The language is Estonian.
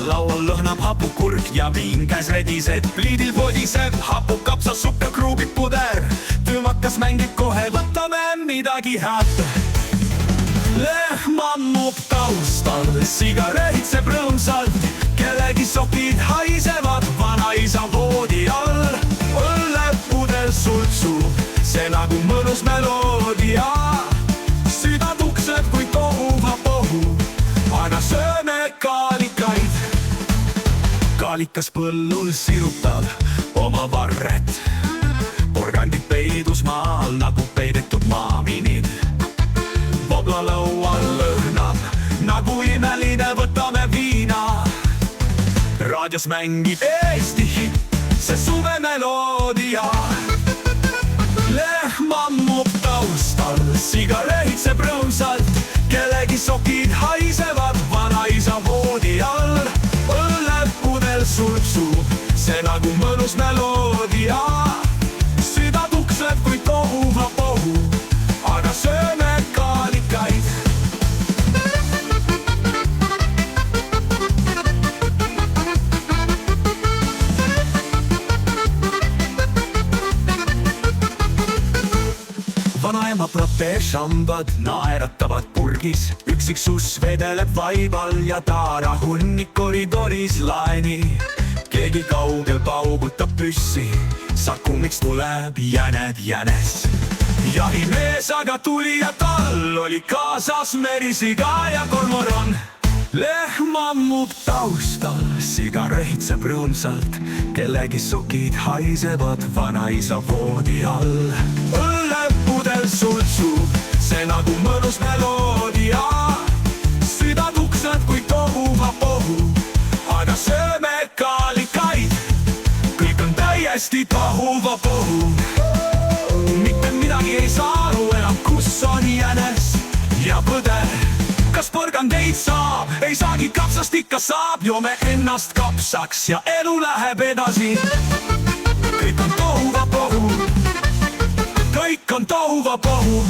laual lõhnab hapukurk ja viin käes rediseb. pliidil podiseb hapukapsasupp ja kruubib puder. tümakas mängib kohe, võtame midagi head. Lehm ammub taustal, siga rehitseb rõõmsalt. kellegi sokid haisevad vanaisa voodi all. õllepudel sultsub, see nagu mõnus meloodia. süda tukseb kui tohuvabohu, aga sööme kaalikaid. kaalikas põllul sirutab oma varret. porgandid peidus maal nagu peidetud maaminid. voblalaual lõhnab nagu imeline, võtame viina. raadios mängib Eesti hitt, see suvemeloodia. Lehm ammub taustal, siga rehitseb rõõmsalt. kellegi sokid haisevad vanaisa voodi all. õllepudel sultsub, see nagu mõnus meloodia. süda tukseb kui tohuvabohu, aga sööme kaalikaid. vanaema proteešambad naeratavad purgis. üksik suss vedeleb vaibal ja taara hunnik koridoris laeni. keegi kaugel paugutab püssi, sakumiks tuleb jänes. jahimees aga tuli ja tal oli kaasas merisiga ja kormoran. Lehm ammub taustal, siga rehitseb rõõmsalt. kellegi sukid haisevad vanaisa voodi all. õllepudel sultsub, see nagu mõnus meloodia. süda tukseb kui tohuvabohu, aga sööme kaalikaid. kõik on täiesti tohuvabohu. mitte midagi ei saa aru enam, kus on jänes ja põder. kas porgandeid saab, ei saagi, kapsast ikka saab. joome ennast kapsaks ja elu läheb edasi. kõik on tohuvabohu, kõik on tohuvabohu.